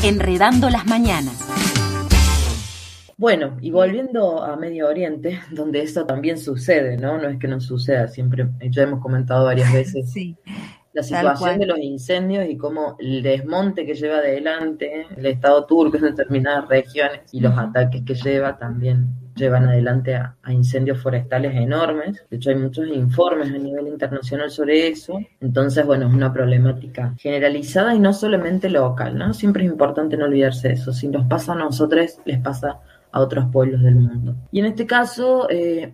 Enredando las mañanas. Bueno, y volviendo a Medio Oriente, donde eso también sucede, ¿no? No es que no suceda, siempre, ya hemos comentado varias veces Sí, la tal situación de cual. los incendios y cómo el desmonte que lleva adelante el Estado turco en determinadas regiones y los Ujú. ataques que lleva también llevan adelante a incendios forestales enormes. De hecho, hay muchos informes a nivel internacional sobre eso. Entonces, bueno, es una problemática generalizada y no solamente local, ¿no? Siempre es importante no olvidarse de eso. Si nos pasa a nosotros, les pasa a otros pueblos del mundo. Y en este caso,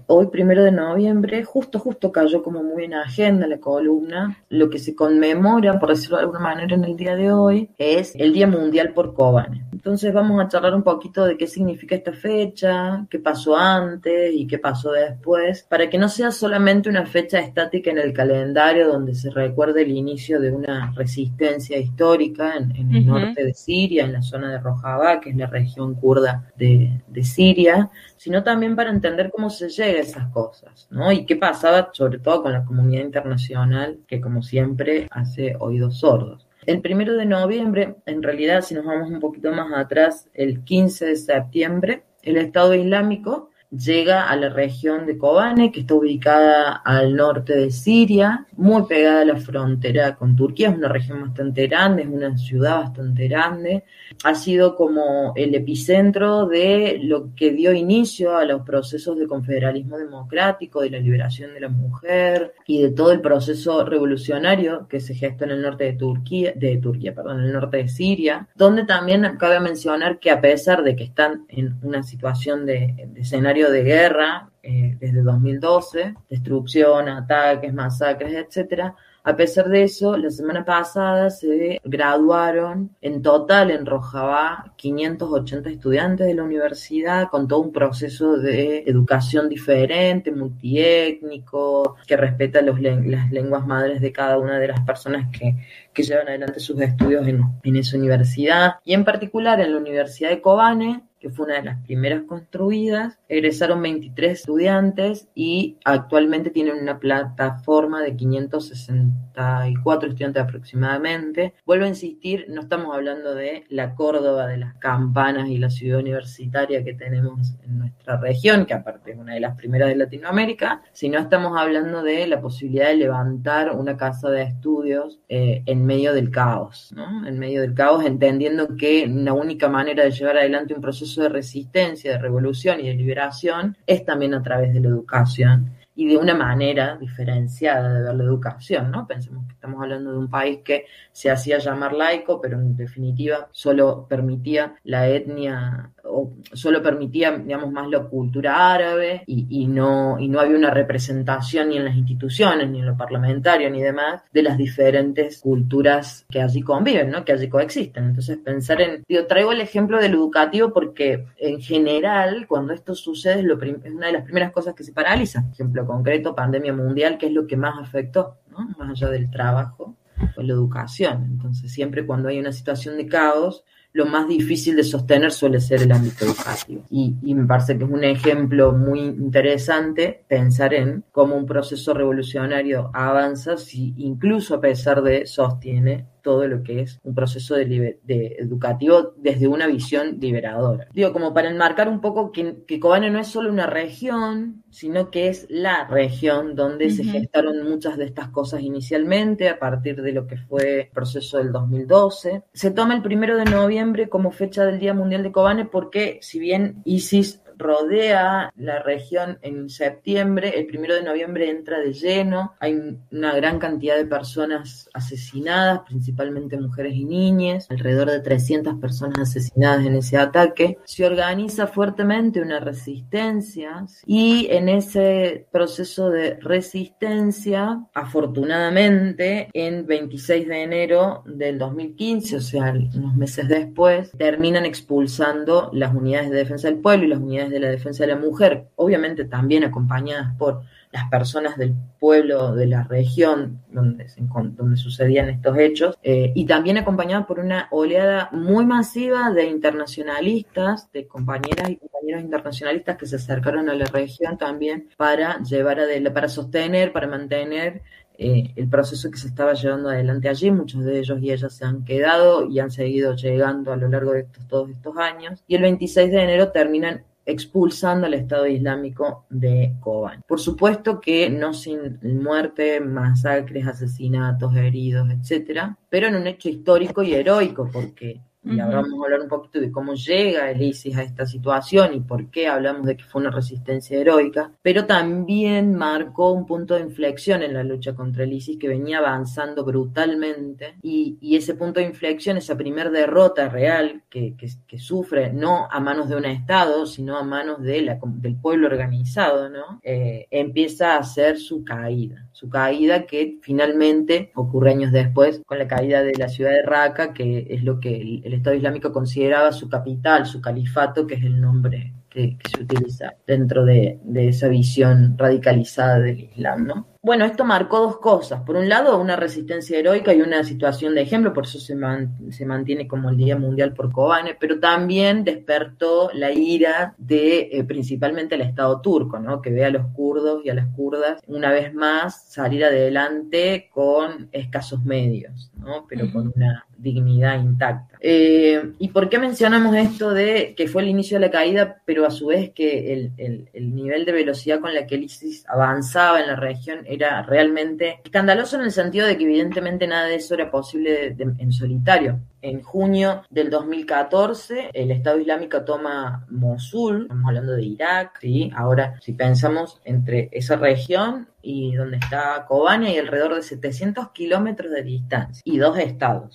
hoy 1 de noviembre, justo cayó como muy en agenda la columna, lo que se conmemora, por decirlo de alguna manera, en el día de hoy, es el Día Mundial por Kobane. Entonces vamos a charlar un poquito de qué significa esta fecha, qué pasó antes y qué pasó después, para que no sea solamente una fecha estática en el calendario donde se recuerde el inicio de una resistencia histórica en el norte de Siria, en la zona de Rojava, que es la región kurda de Siria, sino también para entender cómo se llega a esas cosas, ¿no? Y qué pasaba sobre todo con la comunidad internacional, que como siempre hace oídos sordos. El 1 de noviembre, en realidad, si nos vamos un poquito más atrás, el 15 de septiembre, el Estado Islámico llega a la región de Kobane, que está ubicada al norte de Siria, muy pegada a la frontera con Turquía. Es una región bastante grande, es una ciudad bastante grande. Ha sido como el epicentro de lo que dio inicio a los procesos de confederalismo democrático, de la liberación de la mujer y de todo el proceso revolucionario que se gestó en el norte de Turquía, en el norte de Siria, donde también cabe mencionar que a pesar de que están en una situación de escenario de guerra desde 2012, destrucción, ataques, masacres, etcétera. A pesar de eso, la semana pasada se graduaron en total en Rojava 580 estudiantes de la universidad con todo un proceso de educación diferente, multiétnico, que respeta las lenguas madres de cada una de las personas que llevan adelante sus estudios en esa universidad. Y en particular en la Universidad de Kobane, que fue una de las primeras construidas, egresaron 23 estudiantes y actualmente tienen una plataforma de 564 estudiantes aproximadamente. Vuelvo a insistir, no estamos hablando de la Córdoba de las campanas y la ciudad universitaria que tenemos en nuestra región, que aparte es una de las primeras de Latinoamérica, sino estamos hablando de la posibilidad de levantar una casa de estudios en medio del caos, ¿no? En medio del caos, entendiendo que la única manera de llevar adelante un proceso de resistencia, de revolución y de liberación es también a través de la educación y de una manera diferenciada de ver la educación, ¿no? Pensemos que estamos hablando de un país que se hacía llamar laico, pero en definitiva solo permitía la etnia o solo permitía, digamos, más la cultura árabe y no había una representación ni en las instituciones, ni en lo parlamentario, ni demás, de las diferentes culturas que allí conviven, ¿no? Que allí coexisten. Entonces pensar traigo el ejemplo del educativo porque en general cuando esto sucede es una de las primeras cosas que se paraliza. Ejemplo concreto, pandemia mundial, que es lo que más afectó, ¿no? Más allá del trabajo, fue la educación. Entonces siempre cuando hay una situación de caos, lo más difícil de sostener suele ser el ámbito educativo. Y me parece que es un ejemplo muy interesante pensar en cómo un proceso revolucionario avanza si incluso a pesar de sostiene todo lo que es un proceso de educativo desde una visión liberadora. Digo, como para enmarcar un poco que Kobane no es solo una región, sino que es la región donde se gestaron muchas de estas cosas inicialmente, a partir de lo que fue el proceso del 2012. Se toma el 1 de noviembre como fecha del Día Mundial de Kobane porque, si bien ISIS rodea la región en septiembre, el 1 de noviembre entra de lleno, hay una gran cantidad de personas asesinadas, principalmente mujeres y niñas, alrededor de 300 personas asesinadas en ese ataque. Se organiza fuertemente una resistencia y en ese proceso de resistencia, afortunadamente, en 26 de enero del 2015, o sea, unos meses después, terminan expulsando las unidades de defensa del pueblo y las unidades de la defensa de la mujer, obviamente también acompañadas por las personas del pueblo de la región donde sucedían estos hechos, y también acompañadas por una oleada muy masiva de internacionalistas, de compañeras y compañeros internacionalistas que se acercaron a la región también para sostener, para mantener el proceso que se estaba llevando adelante allí. Muchos de ellos y ellas se han quedado y han seguido llegando a lo largo de todos estos años, y el 26 de enero terminan expulsando al Estado Islámico de Kobane. Por supuesto que no sin muerte, masacres, asesinatos, heridos, etcétera, pero en un hecho histórico y heroico, porque y ahora vamos a hablar un poquito de cómo llega el ISIS a esta situación y por qué hablamos de que fue una resistencia heroica, pero también marcó un punto de inflexión en la lucha contra el ISIS que venía avanzando brutalmente, y ese punto de inflexión, esa primer derrota real que sufre, no a manos de un Estado, sino a manos del pueblo organizado, ¿no? Empieza a ser su caída que finalmente ocurre años después con la caída de la ciudad de Raqqa, que es lo que el Estado Islámico consideraba su capital, su califato, que es el nombre que se utiliza dentro de esa visión radicalizada del Islam, ¿no? Bueno, esto marcó dos cosas. Por un lado, una resistencia heroica y una situación de ejemplo, por eso se mantiene como el Día Mundial por Kobane, pero también despertó la ira de principalmente el Estado turco, ¿no? Que ve a los kurdos y a las kurdas una vez más salir adelante con escasos medios, ¿no? Pero con una dignidad intacta. ¿Y por qué mencionamos esto de que fue el inicio de la caída, pero a su vez que el nivel de velocidad con la que el ISIS avanzaba en la región era realmente escandaloso, en el sentido de que evidentemente nada de eso era posible en solitario? En junio del 2014, el Estado Islámico toma Mosul, estamos hablando de Irak, ¿sí? Ahora, si pensamos entre esa región y donde está Kobane, hay alrededor de 700 kilómetros de distancia y dos estados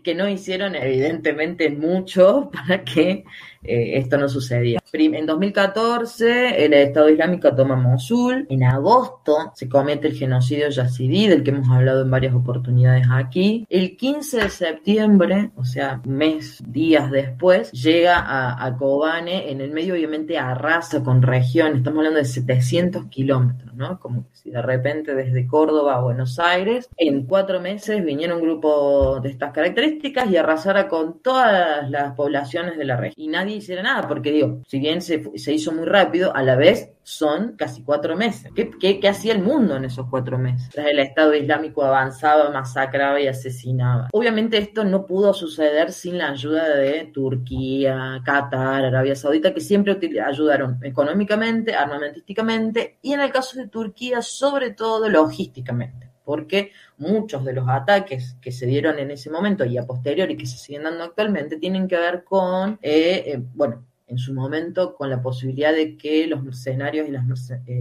que no hicieron evidentemente mucho para que esto no sucediera. En 2014 el Estado Islámico toma Mosul. En agosto se comete el genocidio yazidí, del que hemos hablado en varias oportunidades aquí. El 15 de septiembre, o sea, días después, llega a Kobane. En el medio obviamente arrasa con regiones, estamos hablando de 700 kilómetros, ¿no? Como que si de repente desde Córdoba a Buenos Aires, en 4 meses viniera un grupo de estas características y arrasara con todas las poblaciones de la región. Y nadie hiciera nada, porque digo, si bien se hizo muy rápido, a la vez son casi 4 meses. ¿Qué hacía el mundo en esos 4 meses? El Estado Islámico avanzaba, masacraba y asesinaba. Obviamente esto no pudo suceder sin la ayuda de Turquía, Qatar, Arabia Saudita, que siempre ayudaron económicamente, armamentísticamente, y en el caso de Turquía, sobre todo logísticamente, porque muchos de los ataques que se dieron en ese momento y a posteriori que se siguen dando actualmente tienen que ver con, en su momento, con la posibilidad de que los mercenarios y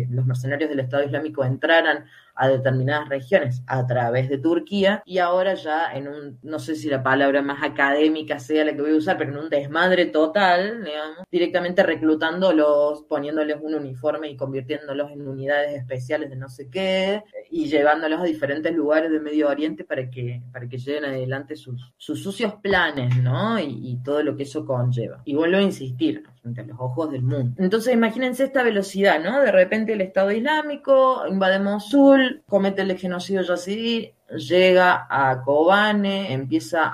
los mercenarios del Estado Islámico entraran a determinadas regiones a través de Turquía, y ahora ya no sé si la palabra más académica sea la que voy a usar, pero en un desmadre total, digamos, directamente reclutándolos, poniéndoles un uniforme y convirtiéndolos en unidades especiales de no sé qué, y llevándolos a diferentes lugares del Medio Oriente para que lleven adelante sus sucios planes, ¿no? Y todo lo que eso conlleva. Y vuelvo a insistir, frente a los ojos del mundo. Entonces imagínense esta velocidad, ¿no? De repente el Estado Islámico invade Mosul, comete el genocidio yazidí, llega a Kobane, empieza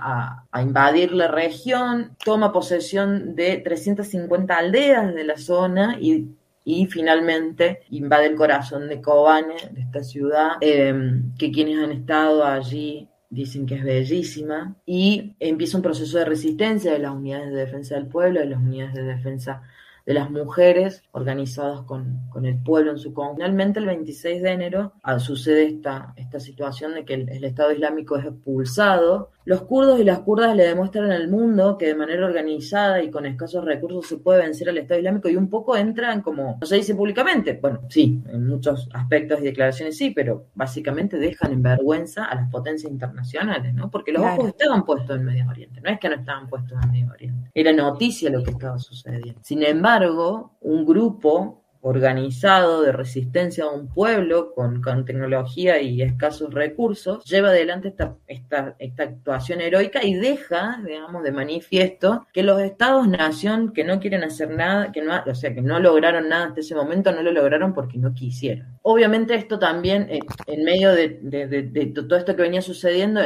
a invadir la región, toma posesión de 350 aldeas de la zona y finalmente invade el corazón de Kobane, de esta ciudad, que quienes han estado allí dicen que es bellísima, y empieza un proceso de resistencia de las unidades de defensa del pueblo, de las unidades de defensa de las mujeres, organizadas con el pueblo en su conjunto. Finalmente, el 26 de enero sucede esta situación de que el Estado Islámico es expulsado. Los kurdos y las kurdas le demuestran al mundo que de manera organizada y con escasos recursos se puede vencer al Estado Islámico, y un poco entran, como no se dice públicamente, bueno, sí, en muchos aspectos y declaraciones sí, pero básicamente dejan en vergüenza a las potencias internacionales, ¿no? Porque los ojos estaban puestos en Medio Oriente, no es que no estaban puestos en Medio Oriente, era noticia lo que estaba sucediendo. Sin embargo, un grupo organizado de resistencia a un pueblo con tecnología y escasos recursos lleva adelante esta actuación heroica y deja, digamos, de manifiesto que los estados-nación que no quieren hacer nada, que no lograron nada hasta ese momento, no lo lograron porque no quisieron. Obviamente esto también, en medio de todo esto que venía sucediendo,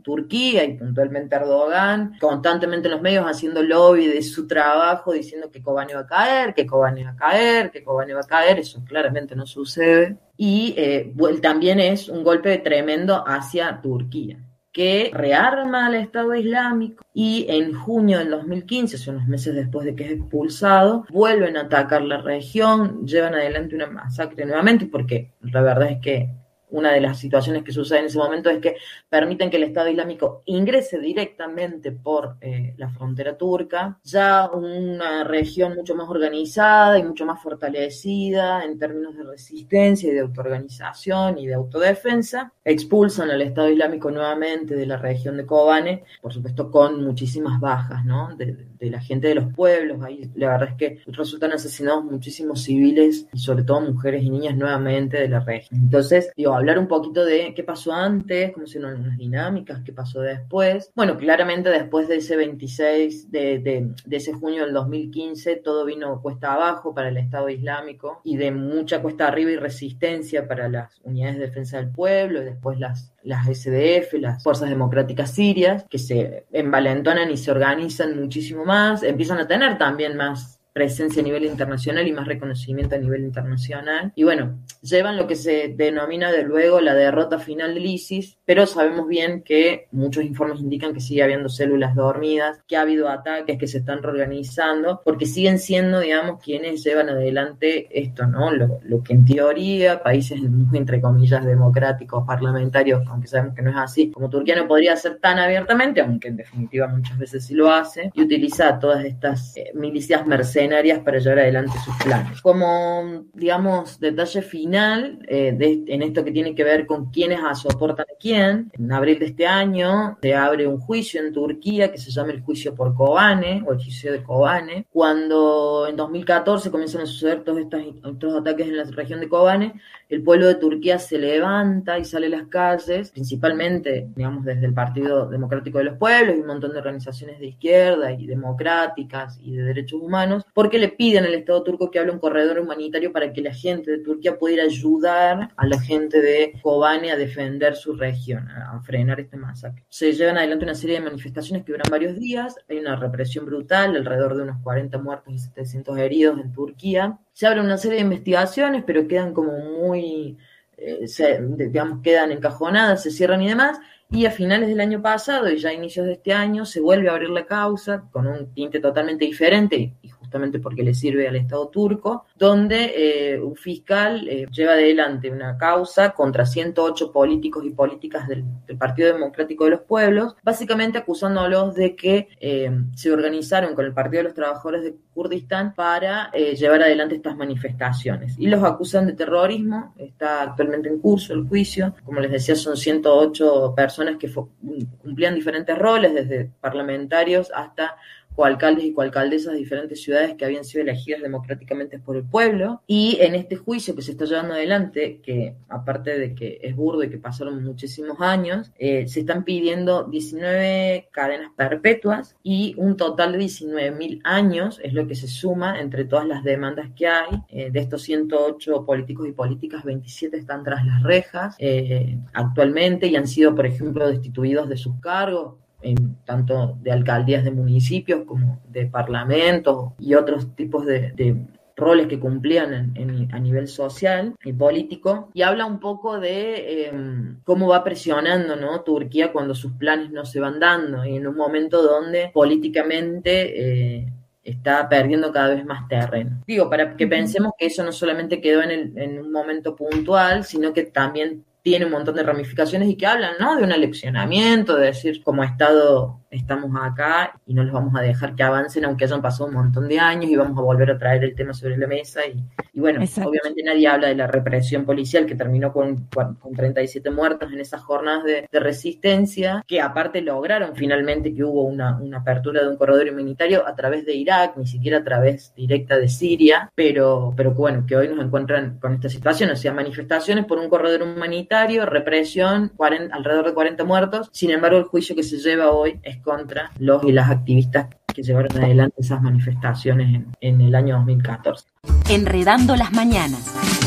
Turquía y puntualmente Erdogan, constantemente en los medios haciendo lobby de su trabajo, diciendo que Kobane va a caer, caer, que Kobane va a caer, eso claramente no sucede. Y también es un golpe tremendo hacia Turquía, que rearma al Estado Islámico y en junio del 2015, son unos meses después de que es expulsado, vuelven a atacar la región, llevan adelante una masacre nuevamente, porque la verdad es que una de las situaciones que sucede en ese momento es que permiten que el Estado Islámico ingrese directamente por la frontera turca, ya una región mucho más organizada y mucho más fortalecida en términos de resistencia y de autoorganización y de autodefensa, expulsan al Estado Islámico nuevamente de la región de Kobane, por supuesto con muchísimas bajas, ¿no? De la gente de los pueblos. Ahí la verdad es que resultan asesinados muchísimos civiles y sobre todo mujeres y niñas nuevamente de la región. Entonces, hablar un poquito de qué pasó antes, cómo se dieron las dinámicas, qué pasó después. Bueno, claramente después de ese 26 de ese junio del 2015, todo vino cuesta abajo para el Estado Islámico y de mucha cuesta arriba y resistencia para las unidades de defensa del pueblo y después las SDF, las Fuerzas Democráticas Sirias, que se envalentonan y se organizan muchísimo más, empiezan a tener también más presencia a nivel internacional y más reconocimiento a nivel internacional. Y bueno, llevan lo que se denomina de luego la derrota final del ISIS, pero sabemos bien que muchos informes indican que sigue habiendo células dormidas, que ha habido ataques, que se están reorganizando, porque siguen siendo, digamos, quienes llevan adelante esto, ¿no? Lo que en teoría países, entre comillas, democráticos, parlamentarios, aunque sabemos que no es así, como Turquía no podría hacer tan abiertamente, aunque en definitiva muchas veces sí lo hace, y utiliza todas estas milicias mercenarias para llevar adelante sus planes. Como, digamos, detalle final en esto que tiene que ver con quiénes soportan a quién, en abril de este año se abre un juicio en Turquía que se llama el juicio por Kobane o el juicio de Kobane. Cuando en 2014 comienzan a suceder todos estos ataques en la región de Kobane, el pueblo de Turquía se levanta y sale a las calles, principalmente, digamos, desde el Partido Democrático de los Pueblos y un montón de organizaciones de izquierda y democráticas y de derechos humanos, porque le piden al Estado turco que abra un corredor humanitario para que la gente de Turquía pueda ir a ayudar a la gente de Kobane a defender su región, a frenar este masacre. Se llevan adelante una serie de manifestaciones que duran varios días, hay una represión brutal, alrededor de unos 40 muertos y 700 heridos en Turquía. Se abre una serie de investigaciones, pero quedan como muy, quedan encajonadas, se cierran y demás. Y a finales del año pasado y ya a inicios de este año se vuelve a abrir la causa con un tinte totalmente diferente y justamente porque le sirve al Estado turco, donde un fiscal lleva adelante una causa contra 108 políticos y políticas del Partido Democrático de los Pueblos, básicamente acusándolos de que se organizaron con el Partido de los Trabajadores de Kurdistán para llevar adelante estas manifestaciones. Y los acusan de terrorismo, está actualmente en curso el juicio. Como les decía, son 108 personas que cumplían diferentes roles, desde parlamentarios hasta coalcaldes y coalcaldesas de diferentes ciudades que habían sido elegidas democráticamente por el pueblo. Y en este juicio que se está llevando adelante, que aparte de que es burdo y que pasaron muchísimos años, se están pidiendo 19 cadenas perpetuas y un total de 19.000 años es lo que se suma entre todas las demandas que hay. De estos 108 políticos y políticas, 27 están tras las rejas actualmente y han sido, por ejemplo, destituidos de sus cargos, tanto de alcaldías de municipios como de parlamentos y otros tipos de roles que cumplían a nivel social y político, y habla un poco de cómo va presionando, ¿no?, Turquía cuando sus planes no se van dando, y en un momento donde políticamente está perdiendo cada vez más terreno. Digo, para que pensemos que eso no solamente quedó en un momento puntual, sino que también tiene un montón de ramificaciones y que hablan, ¿no?, de un aleccionamiento, de decir, como Estado estamos acá y no los vamos a dejar que avancen aunque hayan pasado un montón de años y vamos a volver a traer el tema sobre la mesa y bueno, exacto. Obviamente nadie habla de la represión policial que terminó con 37 muertos en esas jornadas de resistencia, que aparte lograron finalmente que hubo una apertura de un corredor humanitario a través de Irak, ni siquiera a través directa de Siria, pero bueno, que hoy nos encuentran con esta situación, o sea, manifestaciones por un corredor humanitario, represión, alrededor de 40 muertos. Sin embargo, el juicio que se lleva hoy es contra los y las activistas que llevaron adelante esas manifestaciones en el año 2014. Enredando las mañanas.